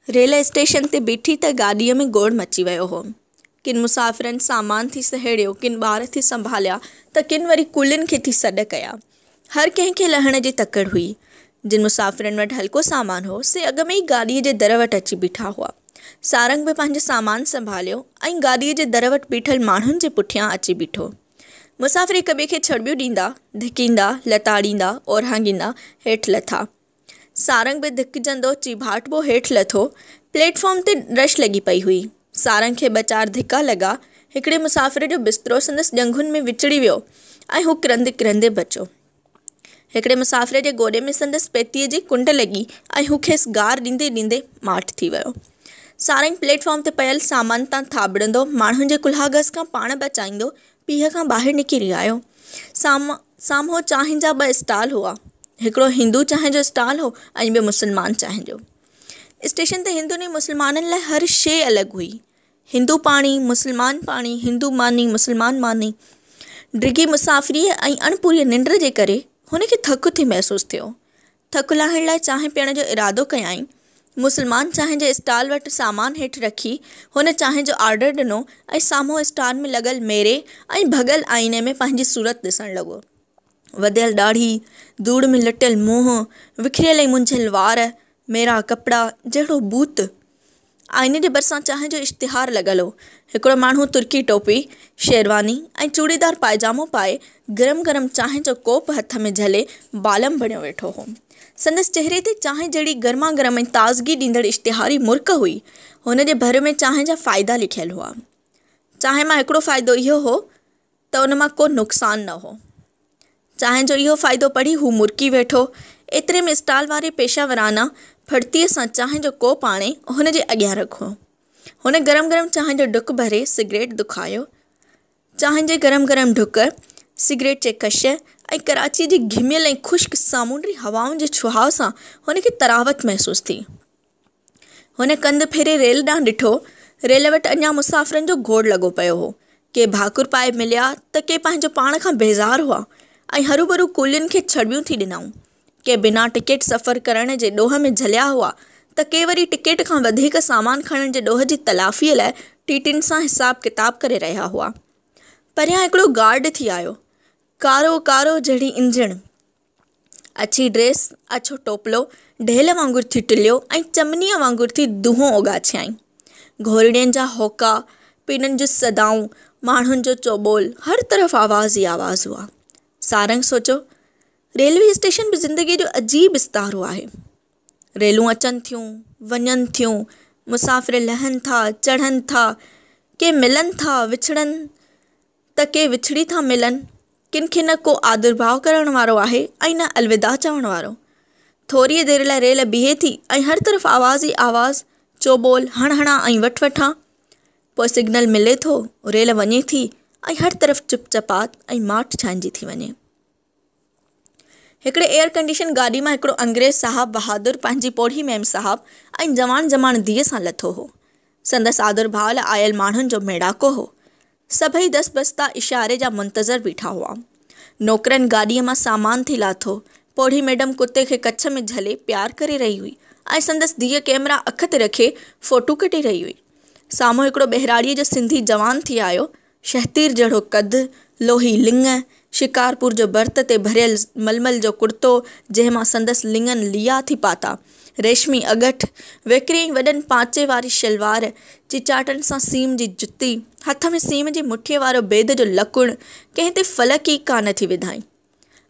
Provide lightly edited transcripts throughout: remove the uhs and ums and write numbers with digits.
Rail station ते बीठी त गाॾीअ में गोड़ मची वियो हो। किन मुसाफ़िरनि सामान थी सहेड़ियो, किन ॿार थी संभालिया त किन वरी कुलियुनि खे थी सॾ कया। हर कंहिंखे लहण जी तकड़ हुई। जिन मुसाफ़िरनि वटि हल्को सामान हो से अॻ में ई गाॾीअ जे दर वटि अची बीठा हुआ। सारंग बि पंहिंजो सामान संभालियो ऐं गाॾीअ जे दर वटि बीठल माण्हुनि जे पुठियां अची बीठो। मुसाफ़िर हिक ॿिए खे छड़िबियूं ॾींदा, धिकींदा, लताड़ींदा और हांगींदा हेठि लथा। सारंग बि धिकजंदो चिभाटबो हेठि लथो। प्लेटफॉर्म ते रश लॻी पई हुई। सारंग खे ॿ चारि धिका लॻा। हिकिड़े मुसाफ़िर जो बिस्तरो संदसि ॼंघुनि में विचिड़ी वियो ऐं हू किरंदे किरंदे बचो। हिकिड़े मुसाफ़िर जे गोॾे में संदसि पेतीअ जी कुंड लॻी ऐं हू खेसि गार ॾींदे ॾींदे माठि थी वियो। सारंग प्लेटफॉर्म ते पयल सामान तां थाबड़ंदो, माण्हुनि जे कुल्हागस खां पाण बचाईंदो, पीउ खां ॿाहिरि निकिरी आयो। साम्हूं चांहि जा 2 स्टॉल हुआ। हिकिड़ो हिंदू चांहि जो स्टॉल हो ऐं ॿियो मुस्लमान चांहि जो। स्टेशन ते हिंदुनि ऐं मुस्लमाननि लाइ हर शइ अलॻि हुई। हिंदू पाणी, मुस्लमान पाणी, हिंदू मानी, मुस्लमान मानी। डिघी मुसाफ़िरीअ ऐं अणपूरी निंड जे करे हुनखे थकु थी महसूसु थियो। थकु लाहिण लाइ चांहि पीअण जो इरादो कयाईं। मुस्लमान चांहि जे स्टॉल वटि सामान हेठि रखी हुन चांहि जो ऑर्डर ॾिनो ऐं साम्हूं स्टॉल में लॻल मेरे ऐं भॻल आईने में पंहिंजी सूरत ॾिसणु लॻो। वधियल ॾाढ़ी, धूड़ में लटियल मुंहुं, विखिरियल ऐं मुंझियल वार, मेरा कपिड़ा जहिड़ो बूत। आईने जे भरिसां चांहि जो इश्तिहार लॻल हो। हिकिड़ो माण्हू तुर्की टोपी, शेरवानी ऐं चूड़ीदार पाइजामो पाए गरम गरम चांहि जो कोप हथ में झले बालम बणियो वेठो हो। संदसि चहिरे ते चांहि जहिड़ी गर्मा गरम ऐं ताज़गी ॾींदड़ इश्तिहारी मुर्क हुई। हुन जे भर में चांहि जा फ़ाइदा लिखियल हुआ। चांहि मां हिकिड़ो फ़ाइदो इहो हो त उन मां को नुक़सान न हो। चांहि जो इहो फ़ाइदो पढ़ी हू मुर्की वेठो। एतिरे में स्टॉल वारे पेशावराना फड़तीअ सां चांहि जो कोप आणे हुन जे अॻियां रखो। हुन गरम गरम चांहि जो ढुक भरे सिगरेट दुखायो। चांहि जे गरम गरम ढुक, सिगरेट जे कश ऐं कराचीअ जी घिमियल ऐं ख़ुश्क सामुंडी हवाउनि जे छुहाउ सां हुनखे तरावत महसूसु थी। हुन कंधु फेरे रेल ॾांहुं ॾिठो। रेल वटि अञा मुसाफ़िरनि जो घोड़ लॻो पियो हो। के भाकुर पाए मिलिया त के पंहिंजो पाण खां बेज़ार हुआ ऐं हरू भरू कुलियुनि खे छड़िबियूं थी ॾिनऊं। के बिना टिकेट सफ़र करण जे ॾोह में झलिया हुआ त के वरी टिकेट खां वधीक सामान खणण जे ॾोह जी तलाफ़ीअ लाइ टीटियुनि सां हिसाब किताब करे रहिया हुआ। परियां हिकिड़ो गार्ड थी आयो, कारो कारो जहिड़ी इंजण, अछी ड्रेस, अछो टोपलो, ढेल वांगुरु थी टिलियो ऐं चमनीअ वांगुरु थी दुंहों उगाछियाईं। घोड़ियुनि जा होका, पीननि जूं सदाऊं, माण्हुनि जो चोॿोल, हर तरफ़ आवाज़ ई आवाज़ हुआ। सारंग सोचो, रेलवे स्टेशन बि ज़िंदगीअ जो अजीब इस्तारो आहे। रेलूं अचनि थियूं, वञनि थियूं, मुसाफ़िर लहनि था, चढ़नि था, के मिलनि था, विछड़नि त के विछड़ी था मिलनि। किन खे न को आदरभाव करण वारो आहे ऐं न अलविदा चवण वारो। थोरीअ देरि लाइ रेल बीहे थी ऐं हर तरफ़ आवाज़ ई आवाज़, चोॿोल, हणहणा ऐं वठवठा। पोइ सिग्नल मिले थो, रेल वञे थी ऐं हर तरफ़ चुपचापात ऐं माठि छांइजी थी वञे। हिकिड़े एयर कंडीशन गाॾी मां हिकिड़ो अंग्रेज़ साहब बहादुर पंहिंजी पोढ़ी मेम साहब ऐं जवान जमाण धीअ सां लथो हो। संदसि आदर भाव लाइ आयल माण्हुनि जो मेड़ाको हो। सभई 10 बस्ता इशारे जा मुंतज़र बीठा हुआ। नौकरनि गाॾीअ मां सामान थी लाथो। पोढ़ी मैडम कुते खे कच्छ में झले प्यार करे रही हुई ऐं संदसि धीअ कैमरा अख ते रखे फ़ोटू कढी रही हुई। साम्हूं हिकिड़ो ॿहिराड़ीअ जो सिंधी जवान थी आयो। शहतीर जहिड़ो कदु, लोही लिङ, शिकारपुर जो भर्त ते भरियल मलमल जो कुर्तो जंहिंमां संदसि लिङनि लिया थी पाता, रेशमी अगठ, वेकिरे वॾनि पांचे वारी शलवार, चिचाटनि सां सीम जी जुती, हथ में सीम जी मुठीअ वारो बेद जो लकुण, कंहिं ते फलक ई कान थी विधाई।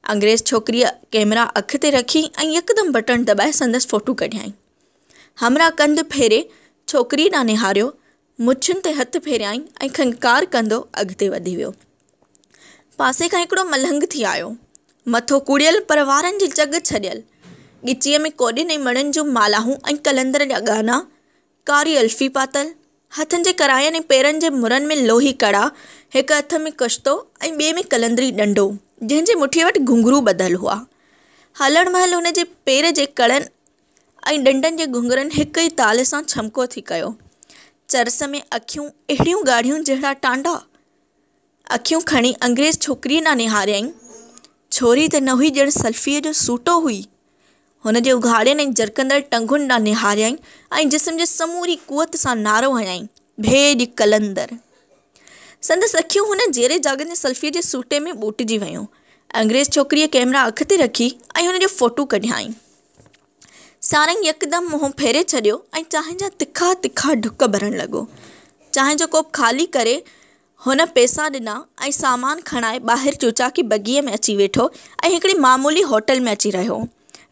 अंग्रेज़ छोकिरीअ कैमरा अख ते रखी ऐं यकदमि बटण दॿाए संदसि फ़ोटू कढियाईं। हमरा कंधु फेरे छोकिरी ॾांहुं निहारियो, मुछुनि ते हथु फेरियाईं ऐं खंकार कंदो अॻिते वधी वियो। पासे खां हिकिड़ो मलंग थी आयो, मथो कुड़ियल पर वारनि जी जग छॾियल, ॻिचीअ में कोॾियुनि ऐं मणियुनि जूं मालाहूं ऐं कलंदर जा गाना, कारी अल्फ़ी पातल, हथनि जे करायनि ऐं पेरनि जे मुरनि में लोही कड़ा, हिक हथ में कश्तो ऐं ॿिए में कलंदरी ॾंडो जंहिंजे मुठीअ वटि घुंघरू ॿधल हुआ। हलण महिल हुन जे पेर जे कड़नि ऐं ॾंडनि जे घुंघरनि हिक ई ताल सां छमको थी कयो। चरस में अखियूं अहिड़ियूं ॻाढ़ियूं जहिड़ा टांडा। अखियूं खणी अंग्रेज़ छोकिरीअ ॾांहुं निहारियईं। छोरी त न हुई, ॼण सल्फ़ीअ जो सूटो हुई। हुन जे उघाड़ियनि ऐं जरकंदड़ टंगुनि ॾांहुं निहारियईं ऐं जिस्म जे समूरी कुवत सां नारो हयईं, भेॼ कलंदर। संदसि अखियूं हुन जहिड़े जागनि जे सल्फीअ जे सूटे में ॿूटिजी वियूं। अंग्रेज़ छोकिरीअ कैमरा अख ते रखी ऐं हुन जो फ़ोटू कढियाईं। सारंग यकदमि मुंहुं फेरे छॾियो ऐं चांहि जा तिखा तिखा ढुक भरण लॻो। चांहि जो कोप ख़ाली करे हुन पैसा ॾिना ऐं सामान खणाए ॿाहिरि चूचाकी बगीअ में अची वेठो ऐं हिकिड़ी मामूली होटल में अची रहियो।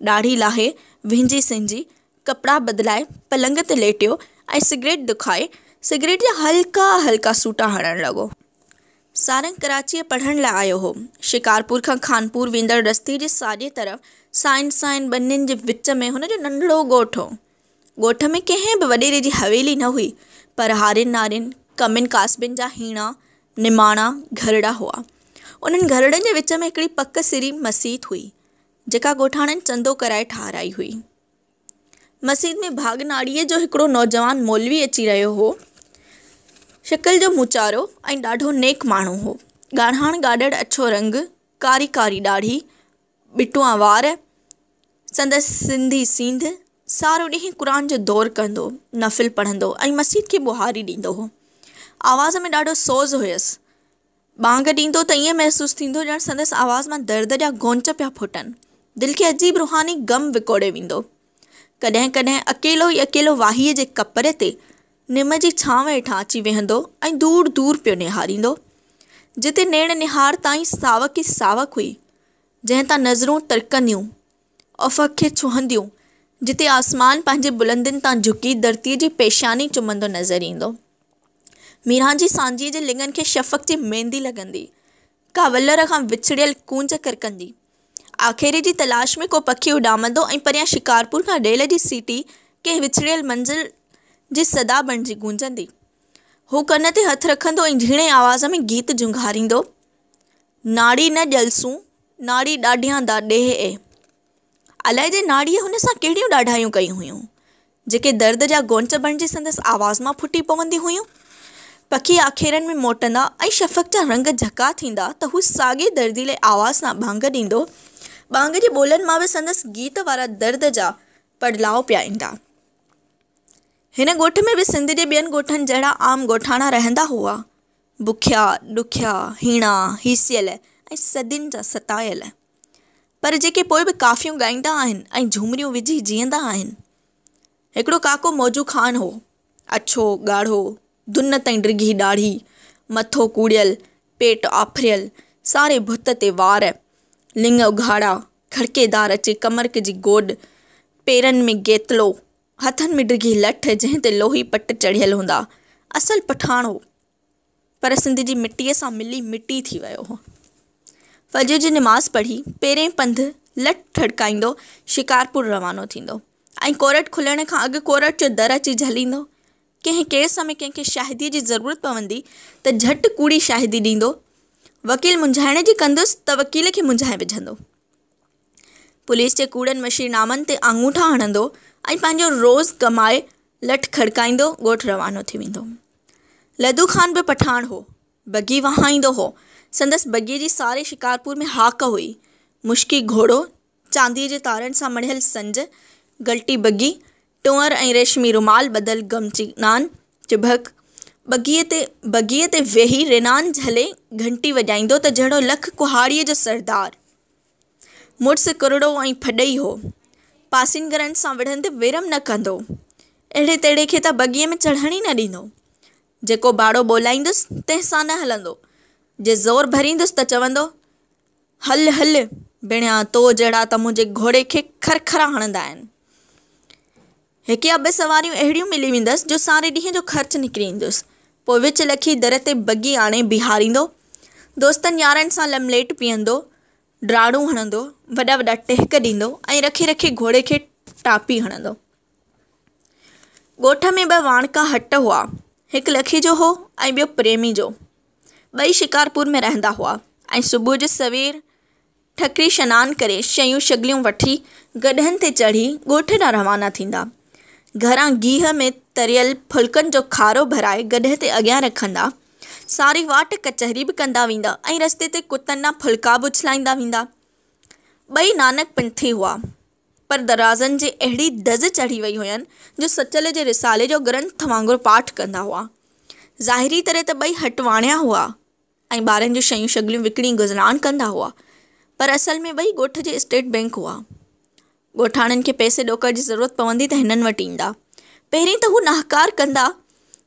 ॾाढ़ी लाहे विंझी सिंझी कपिड़ा बदिलाए पलंग ते लेटियो ऐं सिगरेट दुखाए सिगरेट जा हल्का हल्का सूटा हणणु लॻो। सारंग कराचीअ पढ़ण लाइ आयो हो। शिकारपुर खां खानपुर वेंदड़ रस्ते जे साॼे तरफ़ साइन साइन ॿनियुनि जे विच में हुनजो नंढड़ो ॻोठु हो। ॻोठ में कंहिं बि वॾेरे जी हवेली न हुई, पर हारियुनि नारियुनि कमिन कासबिन जा हीणा निमाणा घरड़ा हुआ। उन्हनि घरड़नि जे विच में हिकिड़ी पक सिरी मसीत हुई, जेका ॻोठाणनि चंदो कराए ठाराई हुई। मसीत में भागनाड़ीअ जो हिकिड़ो नौजवान मौलवी अची रहियो हो। शिकिल जो मूचारो ऐं ॾाढो नेक माण्हू हो। ॻाढ़ाण ॻाढ़ड़ अछो रंग, कारी कारी ॾाढ़ी, ॿिटुआ वार। संदसि सिंधी सींध। सारो ॾींहुं क़ुरान जो दौर कंदो, नफ़िल पढ़ंदो ऐं मसीत खे बुहारी ॾींदो हो। आवाज़ में ॾाढो सोज़ हुयसि। बांग ॾींदो त ईअं महसूसु थींदो ॼणु संदसि आवाज़ मां दर्द जा गौंच पिया फुटनि। दिलि खे अजीब रूहानी ग़म विकोड़े वेंदो। कॾहिं कॾहिं अकेलो ई अकेलो वाहीअ जे कपर ते निम जी छांव हेठां अची वेहंदो ऐं दूर दूर पियो निहारींदो, जिते नेण निहार ताईं सावक ई सावक हुई, जंहिं तां नज़रूं तिरकंदियूं, अफ़क़ खे छुहंदियूं, जिते आसमान पंहिंजे बुलंदियुनि तां झुकी धरतीअ जी पेशानी चुमंदो नज़र ईंदो। मीरां जी सांझीअ जे लिङनि खे शफ़क़ जी मेहंदी लॻंदी, का वलर खां विछड़ियल कूंज करकंदी। आखेरे जी तलाश में को पखी उॾामंदो ऐं परियां शिकारपुर खां रेल जी सीटी कंहिं विछड़ियल मंज़िल जी सदा बणिजी गूंजंदी। हू कन ते हथु रखंदो ऐं झीणे आवाज़ में गीत झुंघारींदो, नाड़ी न ॼलसूं, नाड़ी ॾाढियां दा ॾेह ए। अलाए जे नाड़ीअ हुन सां कहिड़ियूं ॾाढायूं कयूं हुयूं, जेके दर्द जा गौंच बणिजी संदसि आवाज़ मां फुटी पवंदी हुयूं। पखी आखेरनि में मोटंदा ऐं शफ़क़ जा रंग झका थींदा त हू साॻे दर्दीले आवाज़ सां भांग ॾींदो। भांग जे ॿोलनि मां बि संदसि गीत वारा दर्द जा पड़लाव पिया ईंदा। हिन ॻोठ में बि सिंध जे ॿियनि ॻोठनि जहिड़ा आम ॻोठाणा रहंदा हुआ, बुखिया ॾुखिया हीणा हीसियल ऐं सदियुनि जा सतायल, पर जेके पोइ बि काफ़ियूं ॻाईंदा आहिनि ऐं झूमरियूं विझी जीअंदा आहिनि। हिकिड़ो काको मौजू ख़ान हो, अछो ॻाढ़ो, दुन ताईं डिघी ॾाढ़ी, मथो कूड़ियल, पेट आफरियल, सारे भुत ते वार, लिङ उघाड़ा, खड़केदार अचे कमरक जी गोॾ, पेरनि में गेतलो, हथनि में डिघी लठ जंहिं ते लोही पट चढ़ियल हूंदा। असल पठाण हो, पर सिंध जी मिटीअ सां मिली मिटी थी वियो हो। फजर जी निमाज़ पढ़ी पहिरें पंधु लठ ठड़काईंदो शिकारपुर रवानो थींदो ऐं कोरट खुलण खां अॻु कोरट जो दर अची झलींदो। कंहिं केस में कंहिंखे शाहिदीअ जी ज़रूरत पवंदी त झटि कूड़ी शाहिदी ॾींदो। वकील मुंझाइण जी कंदुसि त वकील खे मुंझाए विझंदो। पुलिस जे कूड़नि मशीरनामनि ते आङूठा हणंदो ऐं पंहिंजो रोज़ कमाए लठ खड़काईंदो ॻोठु रवानो थी वेंदो। लदू ख़ान बि पठाण हो, बगी वहाईंदो हो। संदसि बगीअ जी सारे शिकारपुर में हाक हुई। मुश्की घोड़ो, चांदीअ जे तारनि सां मढ़ियल संज, गलटी बगी, टुंअर ऐं रेशमी रुमाल बदल गमची नान चिभक। बगीअ ते वेही रेनान झले घंटी वॼाईंदो त जहिड़ो लख कुहाड़ीअ जो सरदार। मुड़ुसु कुरड़ो ऐं फॾई हो, पासीनगरनि सां विढ़ंदे विरम न कंदो। अहिड़े तेड़े खे त बगीअ में चढ़ण ई न ॾींदो। जेको बाड़ो ॿोलाईंदुसि तंहिंसां न हलंदो। जे ज़ोर भरींदुसि त चवंदो, हल हल भेणिया, तो जहिड़ा त मुंहिंजे घोड़े खे खरखरा हणंदा आहिनि। हिकु या ॿ सवारियूं अहिड़ियूं मिली वेंदसि जो सारे ॾींहं जो ख़र्चु निकिरी ईंदुसि। पोइ विच लखी दर ते बगी आणे बीहारींदो, दोस्तनि यारनि सां लमलेट पीअंदो, ड्राड़ूं हणंदो, वॾा वॾा टहिक ॾींदो ऐं रखे रखे घोड़े खे टापी हणंदो। ॻोठ में ॿ वाणका हट हुआ, हिकु लखी जो हो ऐं ॿियो प्रेमी जो। ॿई शिकारपुर में रहंदा हुआ ऐं सुबुह जो सवेर ठकरी सनानु करे शयूं शगलियूं वठी गॾहनि ते चढ़ी ॻोठ ॾांहुं रवाना थींदा। घरां गीह में तरियल फुल्कनि जो खारो भराए गॾह ते अॻियां रखंदा। सारी वाट कचहरी बि कंदा वेंदा ऐं रस्ते ते कुतनि ॾांहुं फुल्का बि उछलाईंदा वेंदा। ॿई नानक पंथी हुआ, पर दराज़नि जे अहिड़ी दज़ चढ़ी वई हुयनि जो सचल जे रिसाले जो ग्रंथ वांगुरु पाठ कंदा हुआ। ज़ाहिरी तरह त ॿई हटवाणिया हुआ ऐं ॿारनि जूं शयूं शगलियूं विकिणी गुज़रान कंदा हुआ, पर असल में ॿई ॻोठ जे स्टेट बैंक हुआ। ॻोठाणनि खे पैसे ॾोकर जी ज़रूरत पवंदी त हिननि वटि ईंदा। पहिरीं त हू नाहकार कंदा,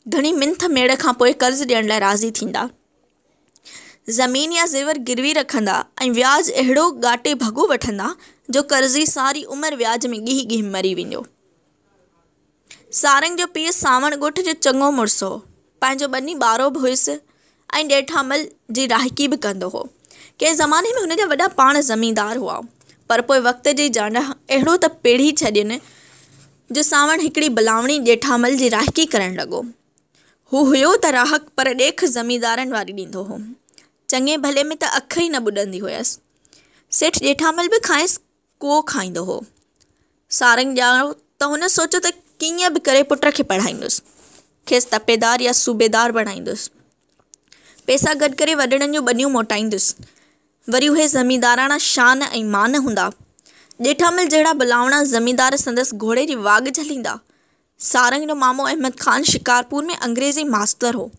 घणी मिंथ मेड़ खां पोइ कर्ज़ ॾियण लाइ राज़ी थींदा। ज़मीन या ज़ेवर गिरवी रखंदा ऐं व्याज अहिड़ो ॻाटे भॻो वठंदा जो कर्ज़ी सारी उमिरि व्याज में ॻीह ॻीह मरी वेंदो। सारंग जो पीउ सावण ॻोठ जो चङो मुड़ुसु हो, पंहिंजो ॿनी ॿारो बि हुयुसि ऐं ॾेठामल जी राहिकी बि कंदो हो। कंहिं ज़माने में हुनजा वॾा पाण ज़मींदार हुआ, पर पोइ वक़्त जी जांड अहिड़ो त पेढ़ी छॾियनि जो सावण हिकिड़ी बलावणी ॾेठामल जी राहिकी करणु लॻो। हू हुयो त राहक, पर ॾेख ज़मींदारनि वारी ॾींदो हो। चङे भले में त अख ई न ॿुॾंदी हुयसि। सेठ ॾेठामल बि खाइसि को खाईंदो हो। सारंग ॼाणो त हुन सोचियो त कीअं बि करे पुट खे पढ़ाईंदुसि, खेसि तपेदार या सूबेदार बणाईंदुसि, पैसा गॾु करे वॾड़नि जूं ॿनियूं मोटाईंदुसि। वरी उहे ज़मींदाराणा शान ऐं मान हूंदा। ॾेठामल जहिड़ा बलावणा ज़मींदार संदसि घोड़े जी वाग झलींदा। सारंग जो मामो अहमद ख़ान शिकारपुर में अंग्रेज़ी मास्तर हो।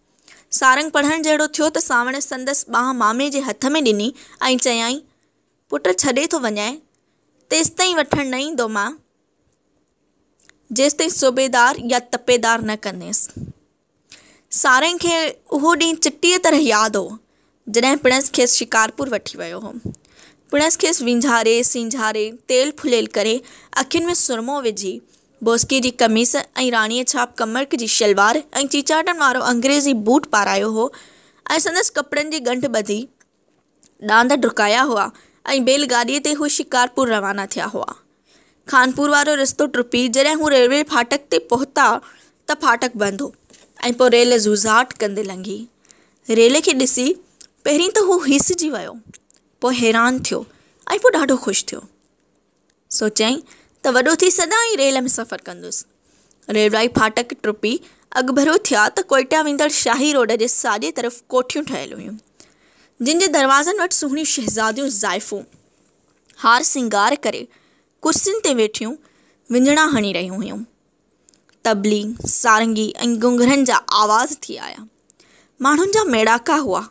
सारंग पढ़ण जहिड़ो थियो त सावण संदसि ॿांह मामे जे हथ में ॾिनी ऐं चयाईं, पुट छॾे थो वञाए, तेसिताईं वठणु न ईंदो मां, जेसिताईं सूबेदार या तपेदार न कंदेसि। सारंग खे उहो ॾींहुं चिटीअ तरह यादि हो जॾहिं पिणसि खेसि शिकारपुर वठी वियो हो। पिणसि खेसि विंझारे सींझारे तेल फुलेल करे, अखियुनि में सुरमो विझी, बोस्की जी कमीस ऐं राणीअ छाप कमर जी शलवार ऐं चीचाटनि वारो अंग्रेज़ी बूट पारायो हो ऐं संदसि कपिड़नि जी ॻंढ ॿधी ॾांद डुकाया हुआ ऐं बैलगाॾीअ ते हू शिकारपुर रवाना थिया हुआ। खानपुर वारो रस्तो टुपी जॾहिं हू रेलवे फाटक ते पहुता त फाटक बंदि हो ऐं पोइ रेल ज़ूज़ाट कंदे लंघी। रेल खे ॾिसी पहिरीं त हू हिसजी वियो, पोइ हैरान थियो ऐं पोइ ॾाढो ख़ुशि थियो। सोचियईं त वॾो थी सदाईं रेल में सफ़र कंदुसि। रेलवाई फाटक टुपी अॻिभरो थिया त कोइटा वेंदड़ शाही रोड जे साॼे तरफ़ कोठियूं ठहियल हुयूं, जिन जे दरवाज़नि वटि सुहिणियूं शहज़ादियूं ज़ाइफ़ूं हार सिंगार करे कुर्सियुनि ते वेठियूं विञणा हणी रहियूं हुयूं। तबली, सारंगी ऐं घुंघरनि जा आवाज़ थी आया। माण्हुनि जा मेड़ाका हुआ,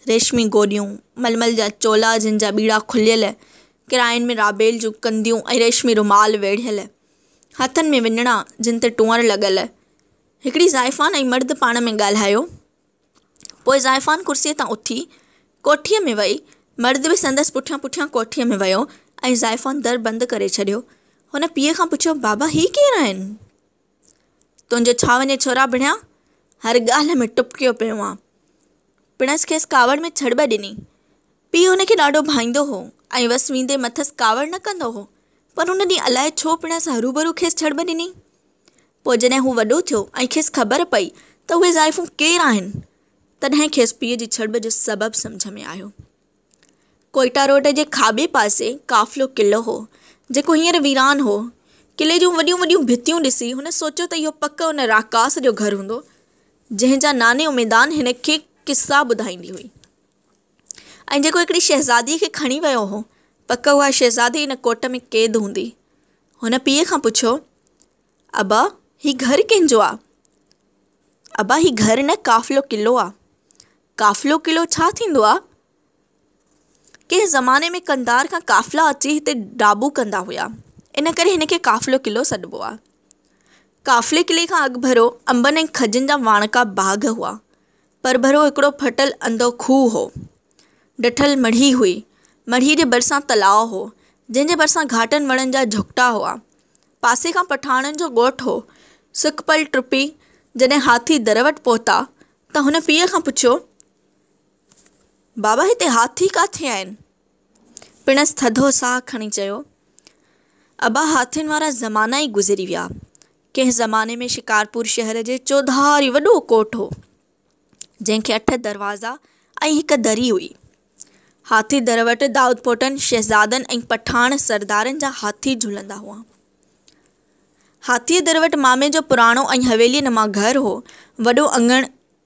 रेशमी गोॾियूं, मलमल जा चोला जिन जा ॿीड़ा खुलियल, किरायनि में राबेल जूं कंदियूं ऐं रेशमी रुमाल वेढ़ियल, हथनि में विञणा जिन ते टूअर लॻल। हिकिड़ी ज़ाइफ़ान ऐं मर्द पाण में ॻाल्हायो। पोइ ज़ाइफ़ान कुर्सीअ तां उथी कोठीअ में वई, मर्द बि संदसि पुठियां पुठियां कोठीअ में वियो ऐं ज़ाइफ़ान दर बंदि करे छॾियो। हुन पीउ खां पुछियो, बाबा ही केरु आहिनि? तुंहिंजो छा वञे छोरा बणिया, हर ॻाल्हि में टुपकियो पियो आहे। पिणसि खेसि कावड़ में छड़ब ॾिनी। पीउ हुनखे ॾाढो भाईंदो हो ऐं वस वेंदे मथसि कावड़ न कंदो हो, पर हुन ॾींहुं अलाए छो पिणसि हरूभरू खेसि छड़ब ॾिनी। पोइ जॾहिं हू वॾो थियो ऐं खेसि ख़बर पई त उहे ज़ाइफ़ूं केरु आहिनि, तॾहिं खेसि पीउ जी छड़ब जो सबबु सम्झ में आयो। कोइटा रोड जे खाॿे पासे काफ़िलो क़िलो हो, जेको हींअर वीरान हो। क़िले जूं वॾियूं वॾियूं भितियूं ॾिसी हुन सोचियो त इहो पक हुन राकास जो घरु हूंदो, जंहिंजा नाने उमेदान हिन खे किस्सा ॿुधाईंदी हुई। ऐं जेको हिकिड़ी शहज़ादीअ खे खणी वियो हो, पक उहा शहज़ादी हिन कोट में क़ैद हूंदी। हुन पीउ खां पुछियो, अबा ही घरु कंहिंजो आहे? अबा ही घरु न, काफ़िलो क़िलो आहे। काफ़िलो क़िलो छा थींदो आहे? कंहिं ज़माने में कंधार खां काफ़िला अची हिते डाबू कंदा हुआ, इन करे हिन खे काफ़िलो क़िलो सॾिबो आहे। काफ़िले क़िले खां अॻिभरो अंबनि ऐं खजनि जा वाणका बाग़ हुआ। परभरो हिकिड़ो फटल अंधो खूह हो। ॾठल मढ़ी हुई। मढ़ीअ जे भरिसां तलाउ हो, जंहिंजे भरिसां घाटनि वणनि जा झुकटा हुआ। पासे खां पठाणनि जो ॻोठु हो। सुखपल टुपी जॾहिं हाथी दर वटि पहुता त हुन पीउ खां पुछियो, बाबा हिते हाथी किथे आहिनि? पिणसि थधो साह खणी चयो, अबा हाथियुनि वारा ज़माना ई गुज़री विया। कंहिं ज़माने में शिकारपुर शहर जे चौधारी वॾो कोट हो, जंहिंखे 8 दरवाज़ा ऐं हिकु दरी हुई। हाथी दर वटि दाऊदपोटनि, शहज़ादनि ऐं पठाण सरदारनि जा हाथी झुलंदा हुआ। हाथीअ दर वटि मामे जो पुराणो ऐं हवेलीअ नुमा घरु हो। वॾो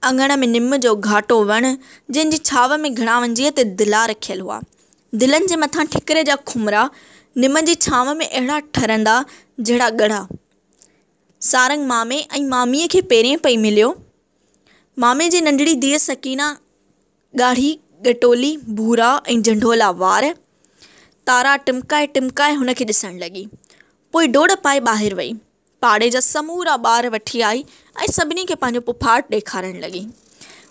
अङण में निम जो घाटो वणु, जंहिंजी छाव में घणा वंजीअ ते दिला रखियल हुआ। दिलनि जे मथां ठिकरे जा खुमरा, निम जी छांव में अहिड़ा ठरंदा जहिड़ा ॻढ़ा। सारंग मामे ऐं मामीअ खे पेरें पई मिलियो। मामे जी नंढड़ी धीअ सकीना ॻाढ़ी गटोली भूरा ऐं झंडोला वार तारा टिमकाए टिमकाए हुनखे ॾिसण लॻी। पोइ डोड़ पाए ॿाहिरि वई, पाड़े जा समूरा ॿार वठी आई ऐं सभिनी खे पंहिंजो पुफाट ॾेखारण लॻी।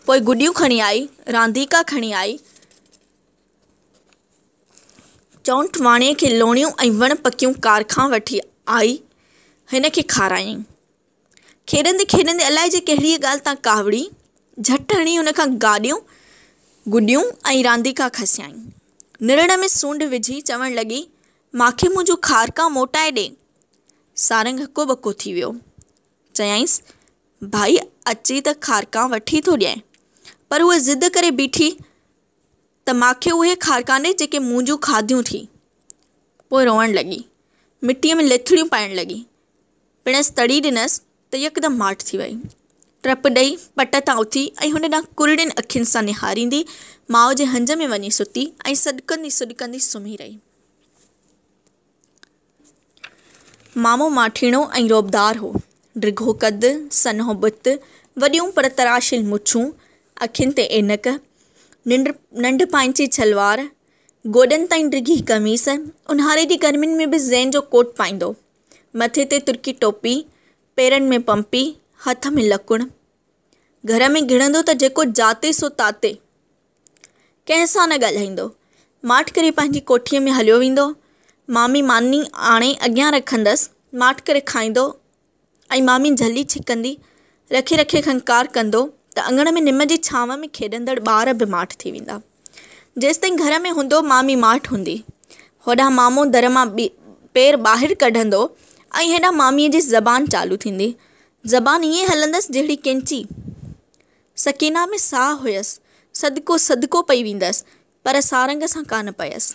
पोइ गुॾियूं खणी आई, रांदीका खणी आई, चौंठवाणीअ खे लोणियूं ऐं वण पकियूं कारखां वठी आई, हिन खे खारायईं। खेॾंदे खेॾंदे अलाए जे कहिड़ी ॻाल्हि तां कावड़ी झटि हणी हुन खां गाॾियूं गुॾियूं ऐं रांदीका खसियाईं। निरण में सूंड विझी चवण लॻी, मांखे मुंहिंजो खारका मोटाए ॾे। सारंग हको बको थी वियो। चयाईंसि, भाई अची त खारका वठी थो ॾियां, पर उहा ज़िद करे बीठी त मांखे उहे खारका ॾे जेके मुंहिंजूं खाधियूं थी। पोइ रोअण लॻी, मिटीअ में लिथड़ियूं पाइण लॻी। पिणसि तड़ी ॾिनसि त यकदमि माठ थी वई। टप ॾेई पट तां उथी ऐं हुन ॾांहुं कुरड़ियुनि अखियुनि सां निहारींदी माउ जे हंज में वञी सुती ऐं सॾकंदी सुॾकंदी सुम्ही रही। मामो माठीणो ऐं रोबदार हो। डिघो कदु, सन्हो बुत, वॾियूं पर तराशिल मुछूं, अखियुनि ते ऐनक, नंढ पांची छलवार, गोॾनि ताईं डिघी कमीस, ऊन्हारे जी गर्मियुनि में बि ज़ैन जो कोट पाईंदो, मथे ते तुर्की टोपी, पेरनि में पंपी, हथ में लकुण। घर में घिड़ंदो त जेको जाते सो ताते, कंहिं सां न ॻाल्हाईंदो। माठ करे पंहिंजी कोठीअ में हलियो वेंदो। मामी मानी आणे अॻियां रखंदसि, माठ करे खाईंदो ऐं मामी झली छिकंदी, रखे रखे खंकार कंदो त अङण में निम जी छांव में खेॾंदड़ ॿार बि माठ थी वेंदा। जेसिताईं घर में हूंदो मामी माठ हूंदी। होॾां मामो दर मां पेर ॿाहिरि कढंदो ऐं हेॾां मामीअ जी ज़बान चालू थींदी। ज़बान ईअं हलंदसि जहिड़ी कैंची। सकीना में साह हुयसि, सदको सदको पई वेंदसि, पर सारंग सां कान पयसि।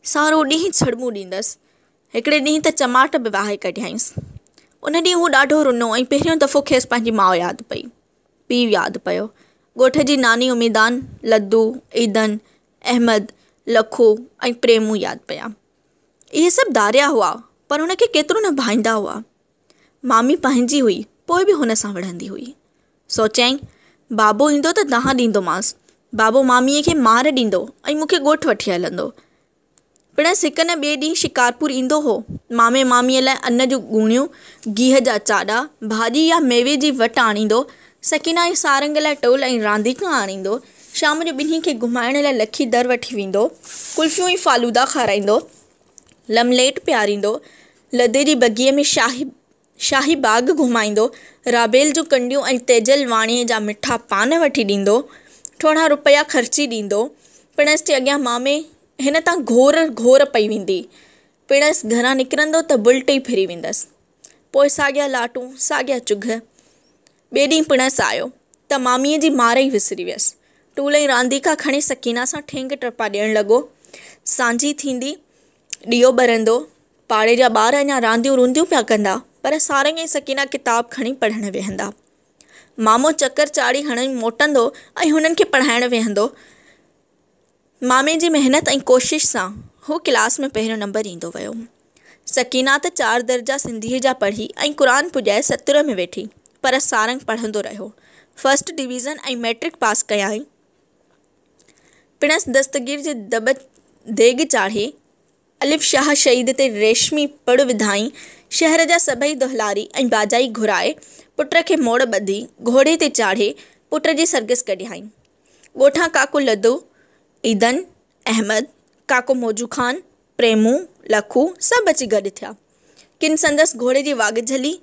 सारो ॾींहुं छड़िॿूं ॾींदसि। हिकिड़े ॾींहुं त चमाट बि वाहे कढियाईंसि। उन ॾींहुं हू ॾाढो रुनो ऐं पहिरियों दफ़ो खेसि पंहिंजी माउ यादि पई, पीउ यादि पियो, ॻोठ जी नानी उमेदान, लद्दू, ईदन, अहमद, लखो ऐं प्रेमू यादि पिया। इहे सभु दारिया हुआ, पर हुनखे केतिरो न भाईंदा हुआ। मामी पंहिंजी हुई, पोइ बि हुन सां विढ़ंदी हुई। सोचियईं, बाबो ईंदो त दाह ॾींदोमांसि। बाबो मामीअ खे मार ॾींदो ऐं मूंखे ॻोठु वठी हलंदो। पिणसि हिक न ॿिए ॾींहुं शिकारपुर ईंदो हो। मामे मामीअ लाइ अन्न जूं ॻूणियूं, गीह जा चाॾा, भाॼी या मेवे जी वट आणींदो। सकीना ऐं सारंग लाइ टोल ऐं रांदीका आणींदो। शाम जो ॿिन्ही खे घुमाइण लाइ लखी दर वठी वेंदो। कुल्फियूं ऐं फालूदा खाराईंदो, लमलेट पियारींदो। लदे जी बगीअ में शाही बाग़ घुमाईंदो। राबेल जूं कंडियूं ऐं तेजल वाणीअ जा मिठा पान वठी ॾींदो। थोरा रुपया ख़र्ची ॾींदो। पिणसि जे अॻियां मामे हिन तां घोर पई वेंदी। पिणसि घरां निकिरंदो त बुलट ई फिरी वेंदसि। पोइ साॻिया लाटूं, साॻिया चुघ। ॿिए ॾींहुं पिणसि आयो त मामीअ जी मार ई विसरी वियसि। टूल ऐं रांदीका खणी सकीना सां ठेंग टपा ॾियणु लॻो। सांझी थींदी, ॾीओ ॿरंदो। पाड़े जा ॿार अञा रांदियूं रूंदियूं पिया कंदा, पर सारंग ऐं सकीना किताब खणी पढ़णु वेहंदा। मामो चकर चाढ़ी हणी मोटंदो ऐं हुननि खे पढ़ाइणु वेहंदो। मामे जी महिनत ऐं कोशिश सां हू क्लास में पहिरियों नंबर ईंदो वियो। सकीना त 4 दर्जा सिंधीअ जा पढ़ी ऐं क़ुरान पुॼाए 70 में वेठी, पर सारंग पढ़ंदो रहियो। फर्स्ट डिवीज़न ऐं मैट्रिक पास कयाई। पिणसि दस्तगीर जे देॻ चाढ़े, अलिफ शाह शहीद ते रेशमी पड़ विधाई। शहर जा सभई दुहलारी ऐं बाजाई घुराए पुट खे मोड़ ॿधी, घोड़े ते चाढ़े पुट जी सरगस कढियाईं। ॻोठां काको लद्दू, ईदन, अहमद, काको मौजू ख़ान, प्रेमू, लखू सभु अची गॾु थिया। किन संदसि घोड़े जी वाघ झली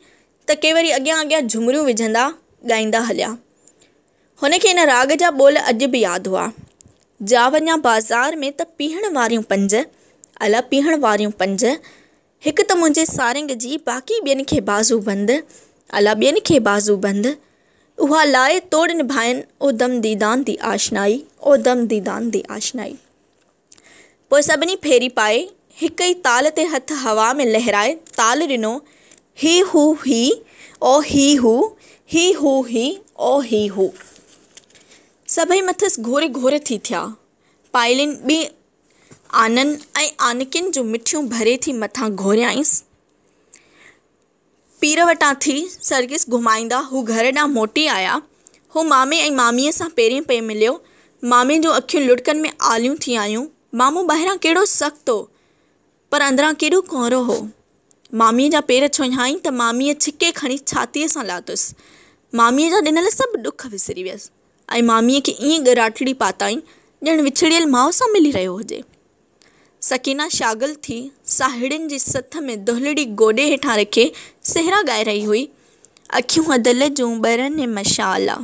त के वरी अॻियां अॻियां झुमरियूं विझंदा, ॻाईंदा हलिया। हुनखे इन राग जा ॿोल अॼु बि यादि हुआ। जा वञा बाज़ार में त पीहण वारियूं 5, अला पीहण वारियूं 5, हिकु त मुंहिंजे सारंग जी, बाक़ी ॿियनि खे बाज़ू बंदि, अला ॿियनि खे बाज़ू बंदि। उहा लाए तोड़ निभाइनि, ओ दम दीदान दी आशनाई, ओ दम दीदान दी आशनाई। पोइ सभिनी फेरी पाए, हिक ई ताल ते हथ हवा में लहराए ताल ॾिनो, ही हू ही, ओ ही हू, ही हू ही, ओ ही हू। सभई मथसि घोर घोर थी थिया। पायलिन ॿी आननि ऐं आनकियुनि जूं मिठियूं भरे थी मथां घोरियांसि। पीर वटां थी सर्किस घुमाईंदा हू घर ॾांहुं मोटी आया। हू मामे ऐं मामीअ सां पेरे पिए मिलियो। मामे जूं अखियूं लुड़कनि में आलियूं थी आयूं। मामो ॿाहिरां केॾो सख़्तु हो, पर अंदरां केॾो कुंवरो हो। मामीअ जा पेर छुंझाईं त मामीअ छिके खणी छातीअ सां लाथुसि। मामीअ जा ॾिनल सभु ॾुख विसरी वियसि ऐं मामीअ खे ईअं ॻराटड़ी पाताईं ॼणु विछड़ियल माउ सां मिली रहियो हुजे। सकीना शागिल थी साहिड़ियुनि जी सथ में दुहिलड़ी गोॾे हेठां रखे सेहरा ॻाए रही हुई। अखियूं अदल जूं ॿरनि मशाला।